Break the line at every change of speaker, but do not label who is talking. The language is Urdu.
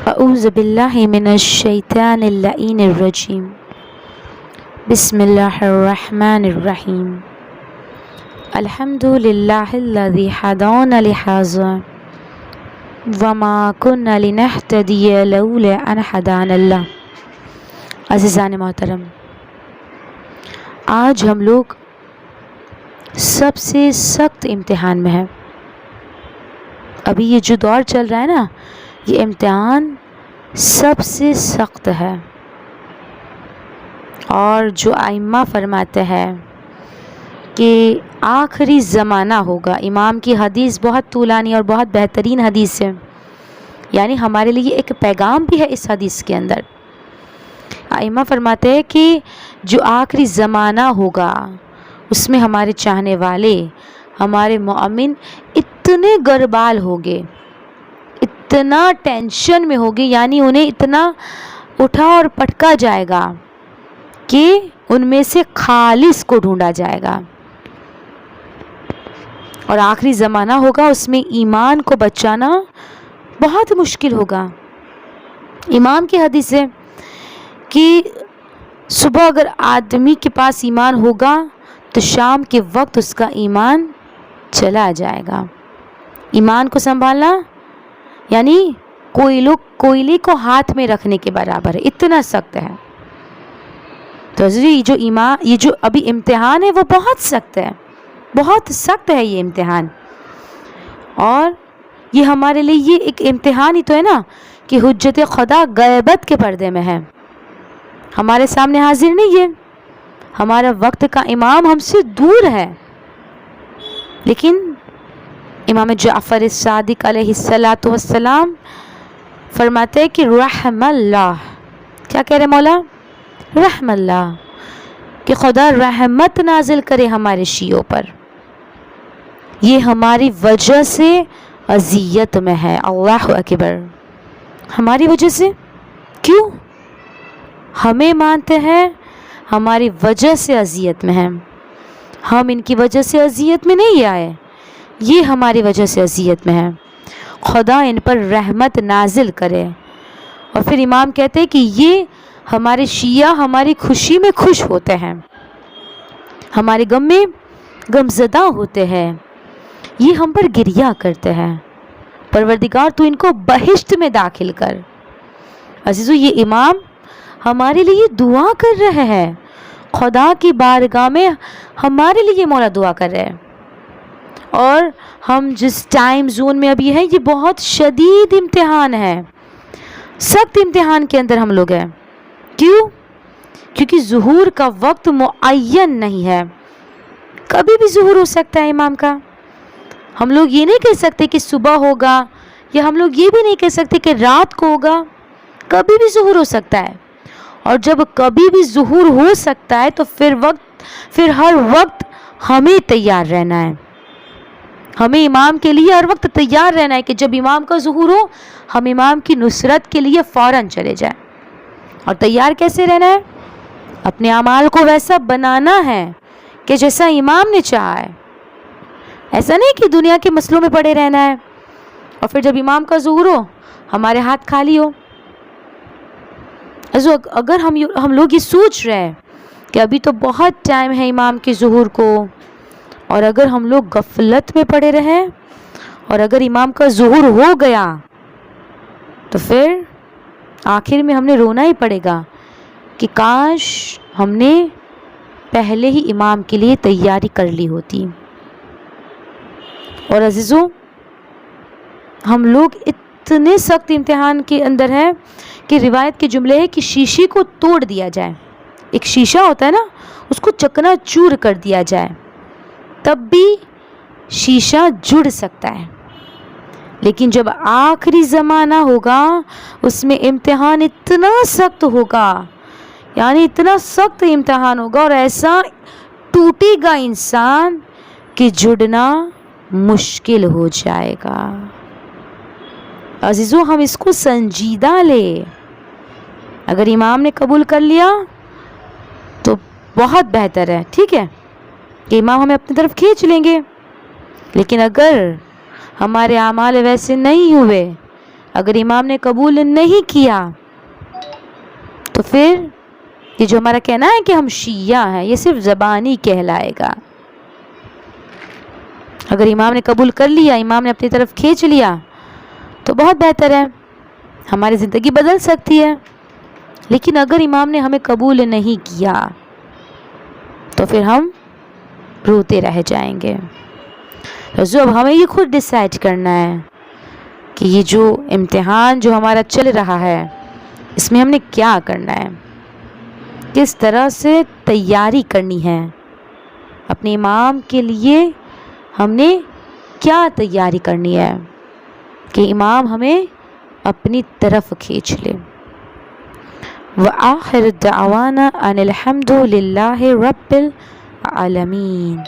اعوذ باللہ من الشیطان اللعین الرجیم بسم اللہ الرحمن الرحیم الحمد للہ الذی ہدانا لہذا وما كنا لنہتدی لولا ان ہدانا اللہ۔ عزیزان محترم، آج ہم لوگ سب سے سخت امتحان میں ہیں۔ ابھی یہ جو دور چل رہا ہے نا، یہ امتحان سب سے سخت ہے، اور جو ائمہ فرماتے ہیں کہ آخری زمانہ ہوگا۔ امام کی حدیث بہت طولانی اور بہت بہترین حدیث ہے، یعنی ہمارے لیے ایک پیغام بھی ہے اس حدیث کے اندر۔ ائمہ فرماتے ہیں کہ جو آخری زمانہ ہوگا اس میں ہمارے چاہنے والے، ہمارے مومن اتنے گربال ہوگے، اتنا ٹینشن میں ہوگے، یعنی انہیں اتنا اٹھا اور پٹکا جائے گا کہ ان میں سے خالص کو ڈھونڈا جائے گا۔ اور آخری زمانہ ہوگا، اس میں ایمان کو بچانا بہت مشکل ہوگا۔ امام کی حدیث ہے کہ صبح اگر آدمی کے پاس ایمان ہوگا تو شام کے وقت اس کا ایمان چلا جائے گا۔ ایمان کو سنبھالنا یعنی کوئلے کو ہاتھ میں رکھنے کے برابر ہے، اتنا سخت ہے۔ تو یہ جو ابھی امتحان ہے وہ بہت سخت ہے، بہت سخت ہے یہ امتحان۔ اور یہ ہمارے لیے یہ ایک امتحان ہی تو ہے نا کہ حجت خدا غیبت کے پردے میں ہے، ہمارے سامنے حاضر نہیں ہے، ہمارا وقت کا امام ہم سے دور ہے، لیکن امام جعفر الصادق علیہ السلام فرماتے ہیں کہ رحم اللہ، کیا کہہ رہے مولا؟ رحم اللہ، کہ خدا رحمت نازل کرے ہمارے شیعوں پر، یہ ہماری وجہ سے اذیت میں ہے۔ اللہ اکبر، ہماری وجہ سے؟ کیوں؟ ہمیں مانتے ہیں ہماری وجہ سے اذیت میں ہیں، ہم ان کی وجہ سے اذیت میں نہیں آئے، یہ ہماری وجہ سے اذیت میں ہے، خدا ان پر رحمت نازل کرے۔ اور پھر امام کہتے ہیں کہ یہ ہمارے شیعہ ہماری خوشی میں خوش ہوتے ہیں، ہمارے غم میں غمزدہ ہوتے ہیں، یہ ہم پر گریہ کرتے ہیں، پروردگار تو ان کو بہشت میں داخل کر۔ عزیزو، یہ امام ہمارے لیے دعا کر رہے ہیں، خدا کی بارگاہ میں ہمارے لیے مولا دعا کر رہے ہیں۔ اور ہم جس ٹائم زون میں ابھی ہیں، یہ بہت شدید امتحان ہے، سخت امتحان کے اندر ہم لوگ ہیں۔ کیوں؟ کیونکہ ظہور کا وقت معین نہیں ہے، کبھی بھی ظہور ہو سکتا ہے امام کا۔ ہم لوگ یہ نہیں کہہ سکتے کہ صبح ہوگا، یا ہم لوگ یہ بھی نہیں کہہ سکتے کہ رات کو ہوگا، کبھی بھی ظہور ہو سکتا ہے۔ اور جب کبھی بھی ظہور ہو سکتا ہے تو پھر ہر وقت ہمیں تیار رہنا ہے، ہمیں امام کے لیے ہر وقت تیار رہنا ہے کہ جب امام کا ظہور ہو ہم امام کی نصرت کے لیے فوراً چلے جائیں۔ اور تیار کیسے رہنا ہے؟ اپنے اعمال کو ویسا بنانا ہے کہ جیسا امام نے چاہا ہے، ایسا نہیں کہ دنیا کے مسئلوں میں پڑے رہنا ہے اور پھر جب امام کا ظہور ہو ہمارے ہاتھ خالی ہو۔ اگر ہم لوگ یہ سوچ رہے ہیں کہ ابھی تو بہت ٹائم ہے امام کے ظہور کو، اور اگر ہم لوگ غفلت میں پڑے رہیں اور اگر امام کا ظہور ہو گیا تو پھر آخر میں ہم نے رونا ہی پڑے گا کہ کاش ہم نے پہلے ہی امام کے لیے تیاری کر لی ہوتی۔ اور عزیزوں، ہم لوگ اتنے سخت امتحان کے اندر ہیں کہ روایت کے جملے ہے کہ شیشے کو توڑ دیا جائے، ایک شیشہ ہوتا ہے نا، اس کو چکنا چور کر دیا جائے تب بھی شیشہ جڑ سکتا ہے، لیکن جب آخری زمانہ ہوگا اس میں امتحان اتنا سخت ہوگا، یعنی اتنا سخت امتحان ہوگا اور ایسا ٹوٹے گا انسان کہ جڑنا مشکل ہو جائے گا۔ عزیزو، ہم اس کو سنجیدہ لے، اگر امام نے قبول کر لیا تو بہت بہتر ہے، ٹھیک ہے کہ امام ہمیں اپنی طرف کھینچ لیں گے، لیکن اگر ہمارے اعمال ویسے نہیں ہوئے، اگر امام نے قبول نہیں کیا تو پھر یہ جو ہمارا کہنا ہے کہ ہم شیعہ ہیں یہ صرف زبانی کہلائے گا. اگر امام نے قبول کر لیا، امام نے اپنی طرف کھینچ لیا تو بہت بہتر ہے، ہماری زندگی بدل سکتی ہے. لیکن اگر امام نے ہمیں قبول نہیں کیا تو پھر ہم روتے رہ جائیں گے. تو اب ہمیں یہ خود ڈیسائیڈ کرنا ہے کہ یہ جو امتحان جو ہمارا چل رہا ہے اس میں ہم نے کیا کرنا ہے، کس طرح سے تیاری کرنی ہے. اپنے امام کے لیے ہم نے کیا تیاری کرنی ہے کہ امام ہمیں اپنی طرف کھینچ لے. وآخر دعوانا ان الحمد للہ رب العالمین.